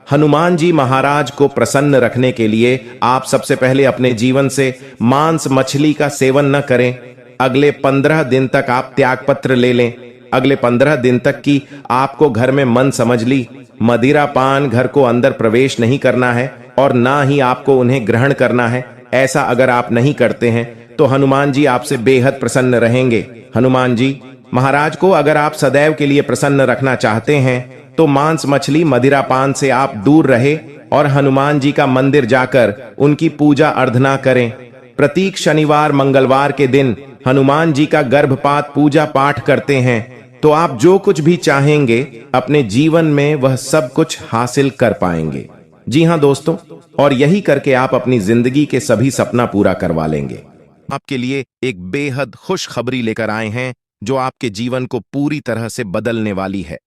हनुमान जी महाराज को प्रसन्न रखने के लिए आप सबसे पहले अपने जीवन से मांस मछली का सेवन न करें। अगले 15 दिन तक आप त्याग पत्र ले लें। अगले 15 दिन तक की आपको घर में मन समझ ली मदिरा पान घर को अंदर प्रवेश नहीं करना है, और ना ही आपको उन्हें ग्रहण करना है। ऐसा अगर आप नहीं करते हैं तो हनुमान जी आपसे बेहद प्रसन्न रहेंगे। हनुमान जी महाराज को अगर आप सदैव के लिए प्रसन्न रखना चाहते हैं तो मांस मछली मदिरा पान से आप दूर रहे और हनुमान जी का मंदिर जाकर उनकी पूजा अर्चना करें। प्रत्येक शनिवार मंगलवार के दिन हनुमान जी का गर्भपात पूजा पाठ करते हैं तो आप जो कुछ भी चाहेंगे अपने जीवन में वह सब कुछ हासिल कर पाएंगे। जी हां दोस्तों, और यही करके आप अपनी जिंदगी के सभी सपना पूरा करवा लेंगे। आपके लिए एक बेहद खुशखबरी लेकर आए हैं जो आपके जीवन को पूरी तरह से बदलने वाली है।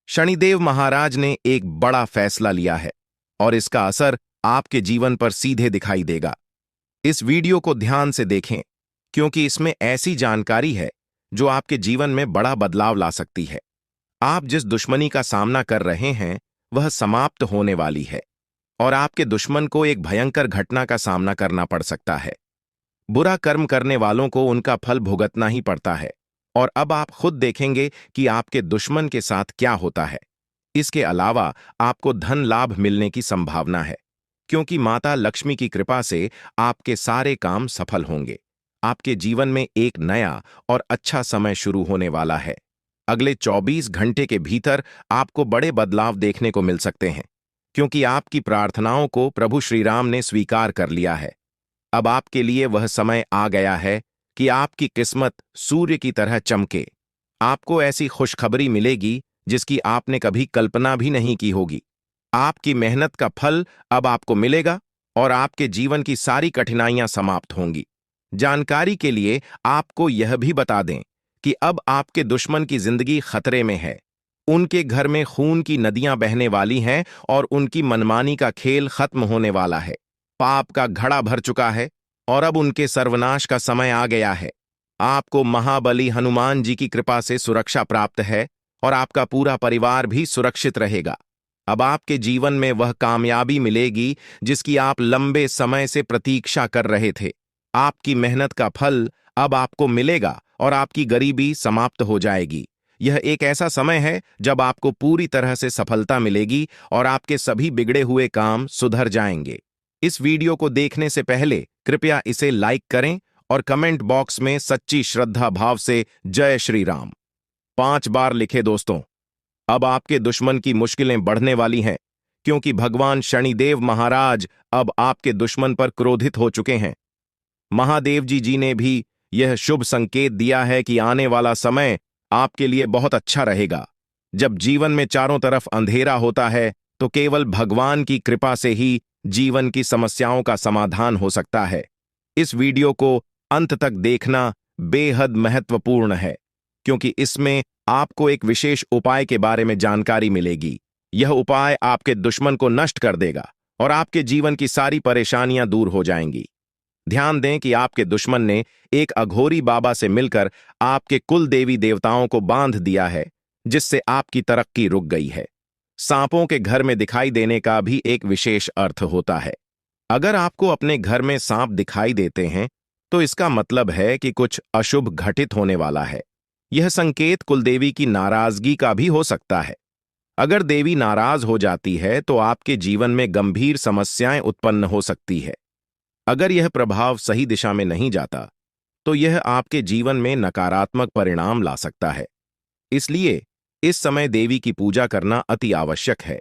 शनिदेव महाराज ने एक बड़ा फैसला लिया है और इसका असर आपके जीवन पर सीधे दिखाई देगा। इस वीडियो को ध्यान से देखें, क्योंकि इसमें ऐसी जानकारी है जो आपके जीवन में बड़ा बदलाव ला सकती है। आप जिस दुश्मनी का सामना कर रहे हैं वह समाप्त होने वाली है और आपके दुश्मन को एक भयंकर घटना का सामना करना पड़ सकता है। बुरा कर्म करने वालों को उनका फल भुगतना ही पड़ता है, और अब आप खुद देखेंगे कि आपके दुश्मन के साथ क्या होता है। इसके अलावा आपको धन लाभ मिलने की संभावना है, क्योंकि माता लक्ष्मी की कृपा से आपके सारे काम सफल होंगे। आपके जीवन में एक नया और अच्छा समय शुरू होने वाला है। अगले 24 घंटे के भीतर आपको बड़े बदलाव देखने को मिल सकते हैं, क्योंकि आपकी प्रार्थनाओं को प्रभु श्री राम ने स्वीकार कर लिया है। अब आपके लिए वह समय आ गया है कि आपकी किस्मत सूर्य की तरह चमके। आपको ऐसी खुशखबरी मिलेगी जिसकी आपने कभी कल्पना भी नहीं की होगी। आपकी मेहनत का फल अब आपको मिलेगा और आपके जीवन की सारी कठिनाइयां समाप्त होंगी। जानकारी के लिए आपको यह भी बता दें कि अब आपके दुश्मन की जिंदगी खतरे में है। उनके घर में खून की नदियां बहने वाली हैं और उनकी मनमानी का खेल खत्म होने वाला है। पाप का घड़ा भर चुका है और अब उनके सर्वनाश का समय आ गया है। आपको महाबली हनुमान जी की कृपा से सुरक्षा प्राप्त है और आपका पूरा परिवार भी सुरक्षित रहेगा। अब आपके जीवन में वह कामयाबी मिलेगी जिसकी आप लंबे समय से प्रतीक्षा कर रहे थे। आपकी मेहनत का फल अब आपको मिलेगा और आपकी गरीबी समाप्त हो जाएगी। यह एक ऐसा समय है जब आपको पूरी तरह से सफलता मिलेगी और आपके सभी बिगड़े हुए काम सुधर जाएंगे। इस वीडियो को देखने से पहले कृपया इसे लाइक करें और कमेंट बॉक्स में सच्ची श्रद्धा भाव से जय श्री राम 5 बार लिखे। दोस्तों, अब आपके दुश्मन की मुश्किलें बढ़ने वाली हैं, क्योंकि भगवान शनिदेव महाराज अब आपके दुश्मन पर क्रोधित हो चुके हैं। महादेव जी ने भी यह शुभ संकेत दिया है कि आने वाला समय आपके लिए बहुत अच्छा रहेगा। जब जीवन में चारों तरफ अंधेरा होता है तो केवल भगवान की कृपा से ही जीवन की समस्याओं का समाधान हो सकता है। इस वीडियो को अंत तक देखना बेहद महत्वपूर्ण है, क्योंकि इसमें आपको एक विशेष उपाय के बारे में जानकारी मिलेगी। यह उपाय आपके दुश्मन को नष्ट कर देगा और आपके जीवन की सारी परेशानियां दूर हो जाएंगी। ध्यान दें कि आपके दुश्मन ने एक अघोरी बाबा से मिलकर आपके कुल देवी देवताओं को बांध दिया है, जिससे आपकी तरक्की रुक गई है। सांपों के घर में दिखाई देने का भी एक विशेष अर्थ होता है। अगर आपको अपने घर में सांप दिखाई देते हैं तो इसका मतलब है कि कुछ अशुभ घटित होने वाला है। यह संकेत कुलदेवी की नाराजगी का भी हो सकता है। अगर देवी नाराज हो जाती है तो आपके जीवन में गंभीर समस्याएं उत्पन्न हो सकती है। अगर यह प्रभाव सही दिशा में नहीं जाता तो यह आपके जीवन में नकारात्मक परिणाम ला सकता है। इसलिए इस समय देवी की पूजा करना अति आवश्यक है।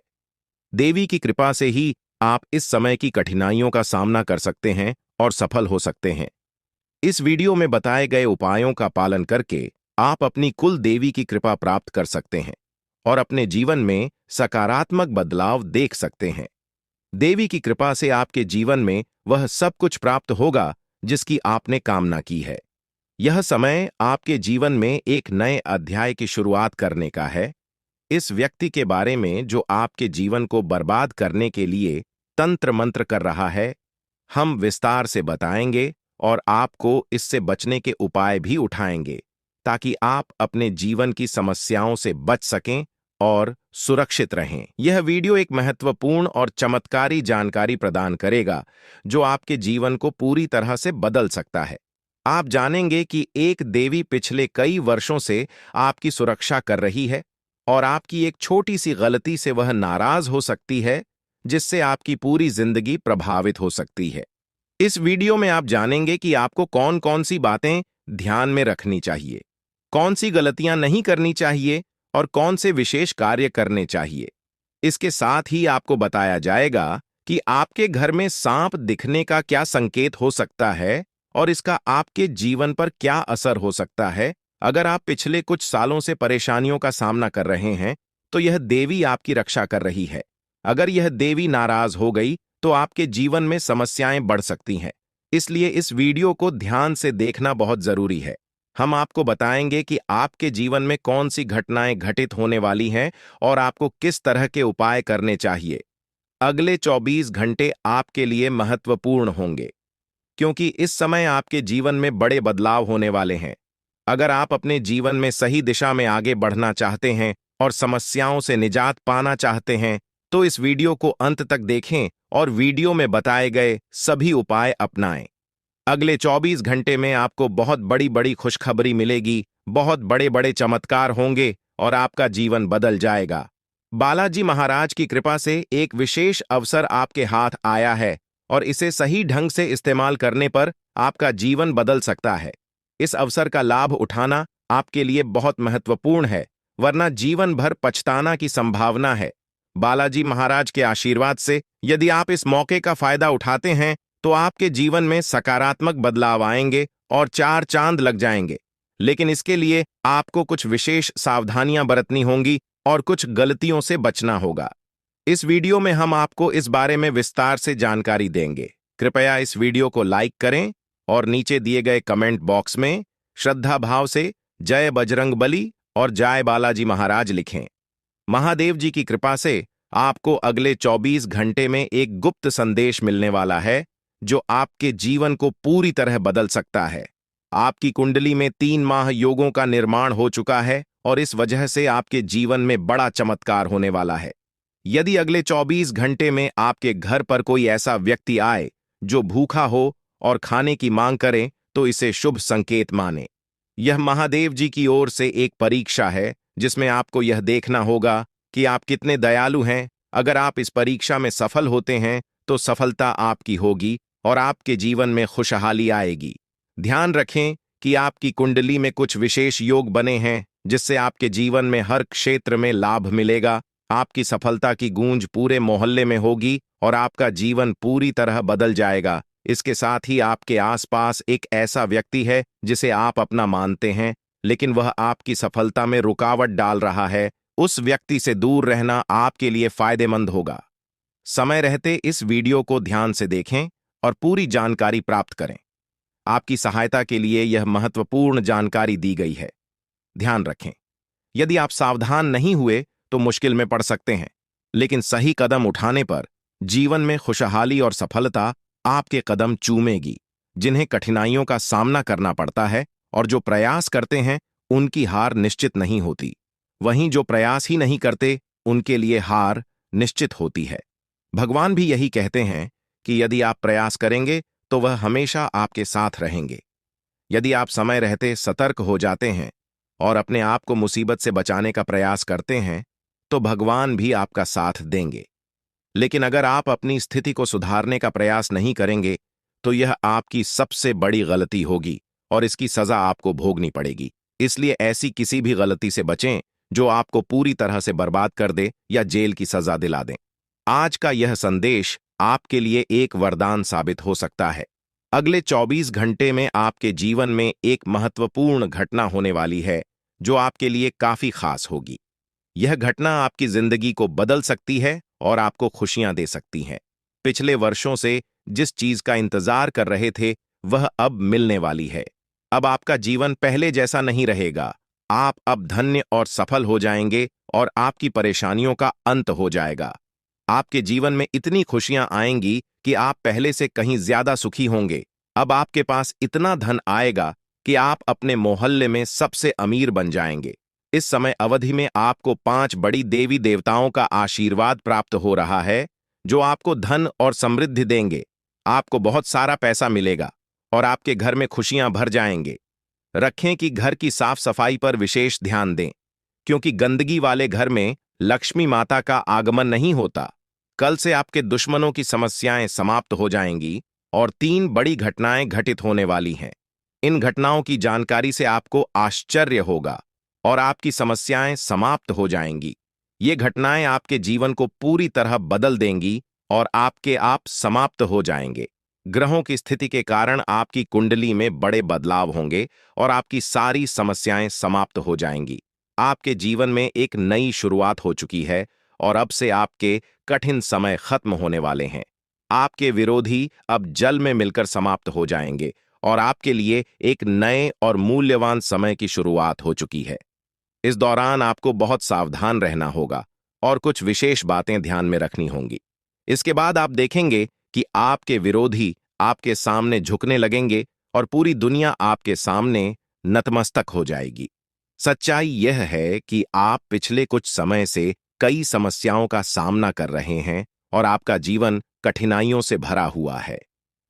देवी की कृपा से ही आप इस समय की कठिनाइयों का सामना कर सकते हैं और सफल हो सकते हैं। इस वीडियो में बताए गए उपायों का पालन करके आप अपनी कुल देवी की कृपा प्राप्त कर सकते हैं और अपने जीवन में सकारात्मक बदलाव देख सकते हैं। देवी की कृपा से आपके जीवन में वह सब कुछ प्राप्त होगा जिसकी आपने कामना की है। यह समय आपके जीवन में एक नए अध्याय की शुरुआत करने का है। इस व्यक्ति के बारे में जो आपके जीवन को बर्बाद करने के लिए तंत्र मंत्र कर रहा है, हम विस्तार से बताएंगे और आपको इससे बचने के उपाय भी उठाएंगे ताकि आप अपने जीवन की समस्याओं से बच सकें और सुरक्षित रहें। यह वीडियो एक महत्वपूर्ण और चमत्कारी जानकारी प्रदान करेगा जो आपके जीवन को पूरी तरह से बदल सकता है। आप जानेंगे कि एक देवी पिछले कई वर्षों से आपकी सुरक्षा कर रही है और आपकी एक छोटी सी गलती से वह नाराज हो सकती है, जिससे आपकी पूरी जिंदगी प्रभावित हो सकती है। इस वीडियो में आप जानेंगे कि आपको कौन कौन सी बातें ध्यान में रखनी चाहिए, कौन सी गलतियां नहीं करनी चाहिए और कौन से विशेष कार्य करने चाहिए। इसके साथ ही आपको बताया जाएगा कि आपके घर में सांप दिखने का क्या संकेत हो सकता है और इसका आपके जीवन पर क्या असर हो सकता है। अगर आप पिछले कुछ सालों से परेशानियों का सामना कर रहे हैं तो यह देवी आपकी रक्षा कर रही है। अगर यह देवी नाराज हो गई तो आपके जीवन में समस्याएं बढ़ सकती हैं। इसलिए इस वीडियो को ध्यान से देखना बहुत जरूरी है। हम आपको बताएंगे कि आपके जीवन में कौन सी घटनाएं घटित होने वाली हैं और आपको किस तरह के उपाय करने चाहिए। अगले 24 घंटे आपके लिए महत्वपूर्ण होंगे क्योंकि इस समय आपके जीवन में बड़े बदलाव होने वाले हैं। अगर आप अपने जीवन में सही दिशा में आगे बढ़ना चाहते हैं और समस्याओं से निजात पाना चाहते हैं तो इस वीडियो को अंत तक देखें और वीडियो में बताए गए सभी उपाय अपनाएं। अगले 24 घंटे में आपको बहुत बड़ी बड़ी खुशखबरी मिलेगी, बहुत बड़े बड़े चमत्कार होंगे और आपका जीवन बदल जाएगा। बालाजी महाराज की कृपा से एक विशेष अवसर आपके हाथ आया है और इसे सही ढंग से इस्तेमाल करने पर आपका जीवन बदल सकता है। इस अवसर का लाभ उठाना आपके लिए बहुत महत्वपूर्ण है, वरना जीवन भर पछताना की संभावना है। बालाजी महाराज के आशीर्वाद से यदि आप इस मौके का फायदा उठाते हैं तो आपके जीवन में सकारात्मक बदलाव आएंगे और 4 चांद लग जाएंगे। लेकिन इसके लिए आपको कुछ विशेष सावधानियां बरतनी होंगी और कुछ गलतियों से बचना होगा। इस वीडियो में हम आपको इस बारे में विस्तार से जानकारी देंगे। कृपया इस वीडियो को लाइक करें और नीचे दिए गए कमेंट बॉक्स में श्रद्धा भाव से जय बजरंगबली और जय बालाजी महाराज लिखें। महादेव जी की कृपा से आपको अगले 24 घंटे में एक गुप्त संदेश मिलने वाला है जो आपके जीवन को पूरी तरह बदल सकता है। आपकी कुंडली में 3 माह योगों का निर्माण हो चुका है और इस वजह से आपके जीवन में बड़ा चमत्कार होने वाला है। यदि अगले 24 घंटे में आपके घर पर कोई ऐसा व्यक्ति आए जो भूखा हो और खाने की मांग करे तो इसे शुभ संकेत माने। यह महादेव जी की ओर से एक परीक्षा है जिसमें आपको यह देखना होगा कि आप कितने दयालु हैं। अगर आप इस परीक्षा में सफल होते हैं तो सफलता आपकी होगी और आपके जीवन में खुशहाली आएगी। ध्यान रखें कि आपकी कुंडली में कुछ विशेष योग बने हैं जिससे आपके जीवन में हर क्षेत्र में लाभ मिलेगा। आपकी सफलता की गूंज पूरे मोहल्ले में होगी और आपका जीवन पूरी तरह बदल जाएगा। इसके साथ ही आपके आसपास एक ऐसा व्यक्ति है जिसे आप अपना मानते हैं लेकिन वह आपकी सफलता में रुकावट डाल रहा है। उस व्यक्ति से दूर रहना आपके लिए फायदेमंद होगा। समय रहते इस वीडियो को ध्यान से देखें और पूरी जानकारी प्राप्त करें। आपकी सहायता के लिए यह महत्वपूर्ण जानकारी दी गई है। ध्यान रखें, यदि आप सावधान नहीं हुए तो मुश्किल में पड़ सकते हैं, लेकिन सही कदम उठाने पर जीवन में खुशहाली और सफलता आपके कदम चूमेगी। जिन्हें कठिनाइयों का सामना करना पड़ता है और जो प्रयास करते हैं, उनकी हार निश्चित नहीं होती। वहीं जो प्रयास ही नहीं करते, उनके लिए हार निश्चित होती है। भगवान भी यही कहते हैं कि यदि आप प्रयास करेंगे तो वह हमेशा आपके साथ रहेंगे। यदि आप समय रहते सतर्क हो जाते हैं और अपने आप को मुसीबत से बचाने का प्रयास करते हैं, तो भगवान भी आपका साथ देंगे। लेकिन अगर आप अपनी स्थिति को सुधारने का प्रयास नहीं करेंगे, तो यह आपकी सबसे बड़ी गलती होगी और इसकी सजा आपको भोगनी पड़ेगी। इसलिए ऐसी किसी भी गलती से बचें जो आपको पूरी तरह से बर्बाद कर दे या जेल की सजा दिला दें। आज का यह संदेश आपके लिए एक वरदान साबित हो सकता है। अगले 24 घंटे में आपके जीवन में एक महत्वपूर्ण घटना होने वाली है जो आपके लिए काफी खास होगी। यह घटना आपकी जिंदगी को बदल सकती है और आपको खुशियां दे सकती है। पिछले वर्षों से जिस चीज का इंतजार कर रहे थे, वह अब मिलने वाली है। अब आपका जीवन पहले जैसा नहीं रहेगा। आप अब धन्य और सफल हो जाएंगे और आपकी परेशानियों का अंत हो जाएगा। आपके जीवन में इतनी खुशियां आएंगी कि आप पहले से कहीं ज्यादा सुखी होंगे। अब आपके पास इतना धन आएगा कि आप अपने मोहल्ले में सबसे अमीर बन जाएंगे। इस समय अवधि में आपको 5 बड़ी देवी देवताओं का आशीर्वाद प्राप्त हो रहा है, जो आपको धन और समृद्धि देंगे। आपको बहुत सारा पैसा मिलेगा और आपके घर में खुशियां भर जाएंगे। रखें कि घर की साफ सफाई पर विशेष ध्यान दें, क्योंकि गंदगी वाले घर में लक्ष्मी माता का आगमन नहीं होता। कल से आपके दुश्मनों की समस्याएं समाप्त हो जाएंगी और 3 बड़ी घटनाएं घटित होने वाली हैं। इन घटनाओं की जानकारी से आपको आश्चर्य होगा और आपकी समस्याएं समाप्त हो जाएंगी। ये घटनाएं आपके जीवन को पूरी तरह बदल देंगी और आपके आप समाप्त हो जाएंगे। ग्रहों की स्थिति के कारण आपकी कुंडली में बड़े बदलाव होंगे और आपकी सारी समस्याएं समाप्त हो जाएंगी। आपके जीवन में एक नई शुरुआत हो चुकी है और अब से आपके कठिन समय खत्म होने वाले हैं। आपके विरोधी अब जल में मिलकर समाप्त हो जाएंगे और आपके लिए एक नए और मूल्यवान समय की शुरुआत हो चुकी है। इस दौरान आपको बहुत सावधान रहना होगा और कुछ विशेष बातें ध्यान में रखनी होंगी। इसके बाद आप देखेंगे कि आपके विरोधी आपके सामने झुकने लगेंगे और पूरी दुनिया आपके सामने नतमस्तक हो जाएगी। सच्चाई यह है कि आप पिछले कुछ समय से कई समस्याओं का सामना कर रहे हैं और आपका जीवन कठिनाइयों से भरा हुआ है।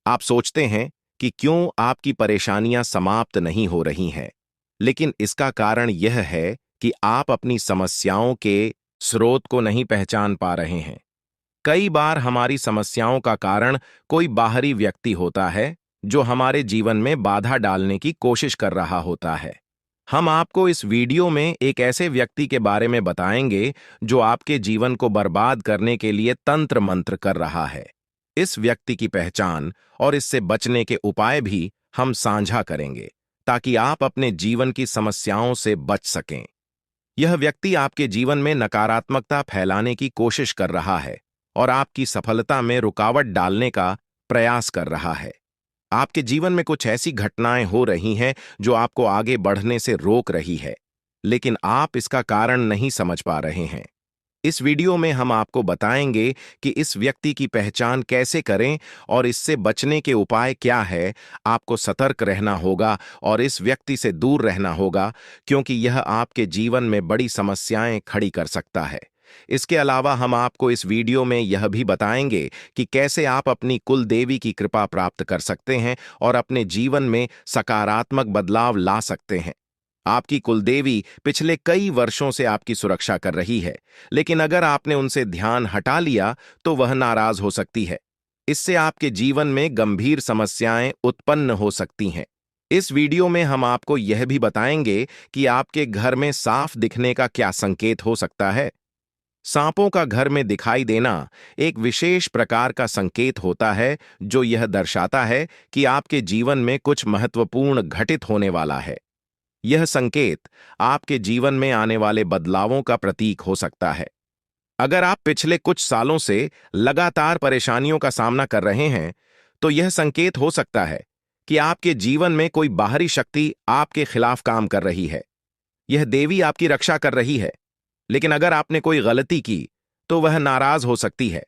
आप सोचते हैं कि क्यों आपकी परेशानियां समाप्त नहीं हो रही हैं, लेकिन इसका कारण यह है कि आप अपनी समस्याओं के स्रोत को नहीं पहचान पा रहे हैं। कई बार हमारी समस्याओं का कारण कोई बाहरी व्यक्ति होता है जो हमारे जीवन में बाधा डालने की कोशिश कर रहा होता है। हम आपको इस वीडियो में एक ऐसे व्यक्ति के बारे में बताएंगे जो आपके जीवन को बर्बाद करने के लिए तंत्र मंत्र कर रहा है। इस व्यक्ति की पहचान और इससे बचने के उपाय भी हम साझा करेंगे ताकि आप अपने जीवन की समस्याओं से बच सकें। यह व्यक्ति आपके जीवन में नकारात्मकता फैलाने की कोशिश कर रहा है और आपकी सफलता में रुकावट डालने का प्रयास कर रहा है। आपके जीवन में कुछ ऐसी घटनाएं हो रही हैं जो आपको आगे बढ़ने से रोक रही है, लेकिन आप इसका कारण नहीं समझ पा रहे हैं। इस वीडियो में हम आपको बताएंगे कि इस व्यक्ति की पहचान कैसे करें और इससे बचने के उपाय क्या है। आपको सतर्क रहना होगा और इस व्यक्ति से दूर रहना होगा, क्योंकि यह आपके जीवन में बड़ी समस्याएं खड़ी कर सकता है। इसके अलावा हम आपको इस वीडियो में यह भी बताएंगे कि कैसे आप अपनी कुल देवी की कृपा प्राप्त कर सकते हैं और अपने जीवन में सकारात्मक बदलाव ला सकते हैं। आपकी कुलदेवी पिछले कई वर्षों से आपकी सुरक्षा कर रही है, लेकिन अगर आपने उनसे ध्यान हटा लिया तो वह नाराज हो सकती है। इससे आपके जीवन में गंभीर समस्याएं उत्पन्न हो सकती हैं। इस वीडियो में हम आपको यह भी बताएंगे कि आपके घर में साफ दिखने का क्या संकेत हो सकता है। सांपों का घर में दिखाई देना एक विशेष प्रकार का संकेत होता है जो यह दर्शाता है कि आपके जीवन में कुछ महत्वपूर्ण घटित होने वाला है। यह संकेत आपके जीवन में आने वाले बदलावों का प्रतीक हो सकता है। अगर आप पिछले कुछ सालों से लगातार परेशानियों का सामना कर रहे हैं, तो यह संकेत हो सकता है कि आपके जीवन में कोई बाहरी शक्ति आपके खिलाफ काम कर रही है। यह देवी आपकी रक्षा कर रही है, लेकिन अगर आपने कोई गलती की तो वह नाराज हो सकती है।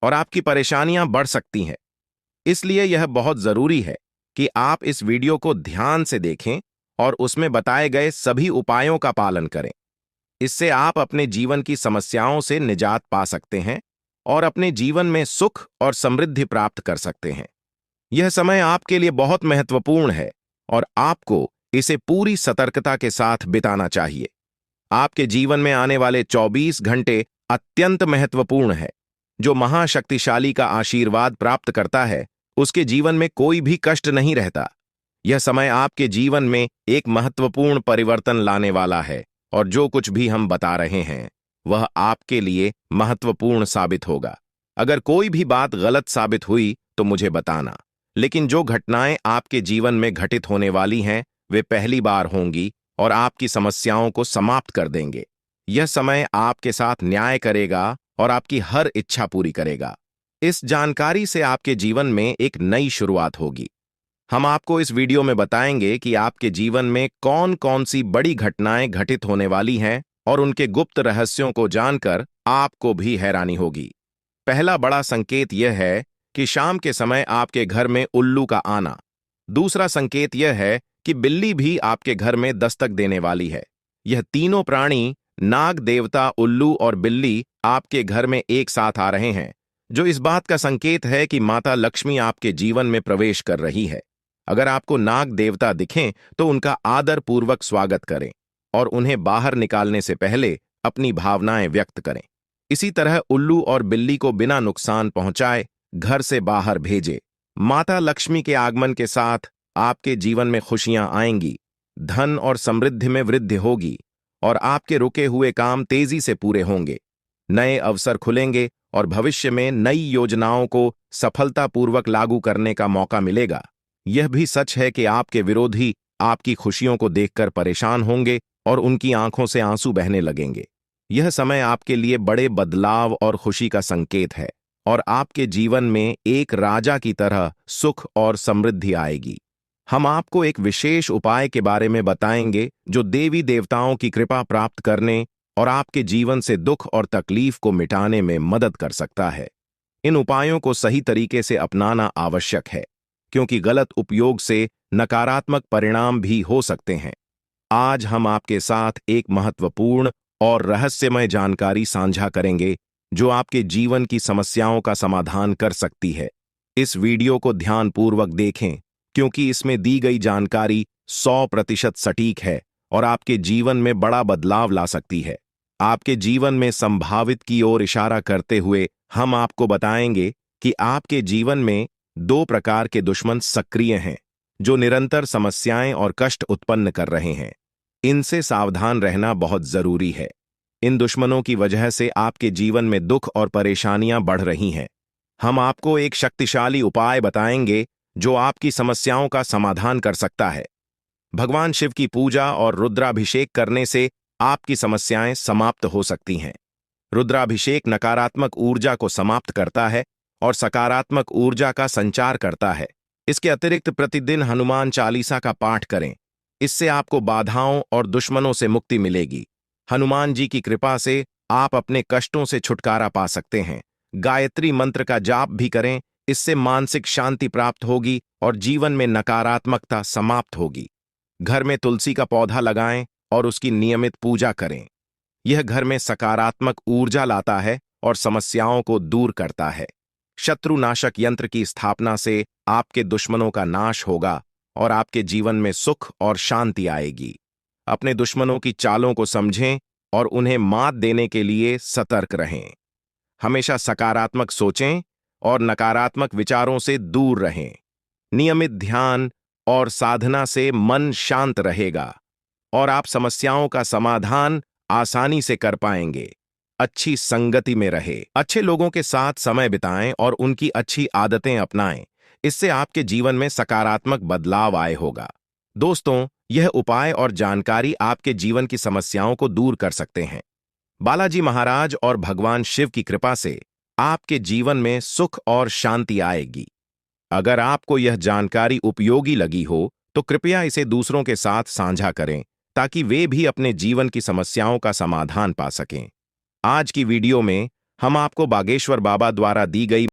और आपकी परेशानियां बढ़ सकती हैं। इसलिए यह बहुत जरूरी है कि आप इस वीडियो को ध्यान से देखें और उसमें बताए गए सभी उपायों का पालन करें। इससे आप अपने जीवन की समस्याओं से निजात पा सकते हैं और अपने जीवन में सुख और समृद्धि प्राप्त कर सकते हैं। यह समय आपके लिए बहुत महत्वपूर्ण है और आपको इसे पूरी सतर्कता के साथ बिताना चाहिए। आपके जीवन में आने वाले 24 घंटे अत्यंत महत्वपूर्ण है। जो महाशक्तिशाली का आशीर्वाद प्राप्त करता है, उसके जीवन में कोई भी कष्ट नहीं रहता। यह समय आपके जीवन में एक महत्वपूर्ण परिवर्तन लाने वाला है और जो कुछ भी हम बता रहे हैं वह आपके लिए महत्वपूर्ण साबित होगा। अगर कोई भी बात गलत साबित हुई तो मुझे बताना, लेकिन जो घटनाएं आपके जीवन में घटित होने वाली हैं वे पहली बार होंगी और आपकी समस्याओं को समाप्त कर देंगे। यह समय आपके साथ न्याय करेगा और आपकी हर इच्छा पूरी करेगा। इस जानकारी से आपके जीवन में एक नई शुरुआत होगी। हम आपको इस वीडियो में बताएंगे कि आपके जीवन में कौन कौन सी बड़ी घटनाएं घटित होने वाली हैं और उनके गुप्त रहस्यों को जानकर आपको भी हैरानी होगी। पहला बड़ा संकेत यह है कि शाम के समय आपके घर में उल्लू का आना। दूसरा संकेत यह है कि बिल्ली भी आपके घर में दस्तक देने वाली है। यह तीनों प्राणी, नाग देवता, उल्लू और बिल्ली, आपके घर में एक साथ आ रहे हैं, जो इस बात का संकेत है कि माता लक्ष्मी आपके जीवन में प्रवेश कर रही है। अगर आपको नाग देवता दिखें तो उनका आदर पूर्वक स्वागत करें और उन्हें बाहर निकालने से पहले अपनी भावनाएं व्यक्त करें। इसी तरह उल्लू और बिल्ली को बिना नुकसान पहुंचाए घर से बाहर भेजे। माता लक्ष्मी के आगमन के साथ आपके जीवन में खुशियां आएंगी, धन और समृद्धि में वृद्धि होगी और आपके रुके हुए काम तेजी से पूरे होंगे। नए अवसर खुलेंगे और भविष्य में नई योजनाओं को सफलतापूर्वक लागू करने का मौका मिलेगा। यह भी सच है कि आपके विरोधी आपकी खुशियों को देखकर परेशान होंगे और उनकी आंखों से आंसू बहने लगेंगे। यह समय आपके लिए बड़े बदलाव और खुशी का संकेत है और आपके जीवन में एक राजा की तरह सुख और समृद्धि आएगी। हम आपको एक विशेष उपाय के बारे में बताएंगे जो देवी देवताओं की कृपा प्राप्त करने और आपके जीवन से दुख और तकलीफ को मिटाने में मदद कर सकता है। इन उपायों को सही तरीके से अपनाना आवश्यक है, क्योंकि गलत उपयोग से नकारात्मक परिणाम भी हो सकते हैं। आज हम आपके साथ एक महत्वपूर्ण और रहस्यमय जानकारी साझा करेंगे जो आपके जीवन की समस्याओं का समाधान कर सकती है। इस वीडियो को ध्यानपूर्वक देखें, क्योंकि इसमें दी गई जानकारी 100% सटीक है और आपके जीवन में बड़ा बदलाव ला सकती है। आपके जीवन में संभावित की ओर इशारा करते हुए हम आपको बताएंगे कि आपके जीवन में 2 प्रकार के दुश्मन सक्रिय हैं जो निरंतर समस्याएं और कष्ट उत्पन्न कर रहे हैं। इनसे सावधान रहना बहुत जरूरी है। इन दुश्मनों की वजह से आपके जीवन में दुख और परेशानियां बढ़ रही हैं। हम आपको एक शक्तिशाली उपाय बताएंगे जो आपकी समस्याओं का समाधान कर सकता है। भगवान शिव की पूजा और रुद्राभिषेक करने से आपकी समस्याएं समाप्त हो सकती हैं। रुद्राभिषेक नकारात्मक ऊर्जा को समाप्त करता है और सकारात्मक ऊर्जा का संचार करता है। इसके अतिरिक्त प्रतिदिन हनुमान चालीसा का पाठ करें। इससे आपको बाधाओं और दुश्मनों से मुक्ति मिलेगी। हनुमान जी की कृपा से आप अपने कष्टों से छुटकारा पा सकते हैं। गायत्री मंत्र का जाप भी करें, इससे मानसिक शांति प्राप्त होगी और जीवन में नकारात्मकता समाप्त होगी। घर में तुलसी का पौधा लगाएं और उसकी नियमित पूजा करें। यह घर में सकारात्मक ऊर्जा लाता है और समस्याओं को दूर करता है। शत्रुनाशक यंत्र की स्थापना से आपके दुश्मनों का नाश होगा और आपके जीवन में सुख और शांति आएगी। अपने दुश्मनों की चालों को समझें और उन्हें मात देने के लिए सतर्क रहें। हमेशा सकारात्मक सोचें और नकारात्मक विचारों से दूर रहें। नियमित ध्यान और साधना से मन शांत रहेगा और आप समस्याओं का समाधान आसानी से कर पाएंगे। अच्छी संगति में रहे, अच्छे लोगों के साथ समय बिताएं और उनकी अच्छी आदतें अपनाएं। इससे आपके जीवन में सकारात्मक बदलाव आए होगा। दोस्तों, यह उपाय और जानकारी आपके जीवन की समस्याओं को दूर कर सकते हैं। बालाजी महाराज और भगवान शिव की कृपा से आपके जीवन में सुख और शांति आएगी। अगर आपको यह जानकारी उपयोगी लगी हो तो कृपया इसे दूसरों के साथ साझा करें ताकि वे भी अपने जीवन की समस्याओं का समाधान पा सकें। आज की वीडियो में हम आपको बागेश्वर बाबा द्वारा दी गई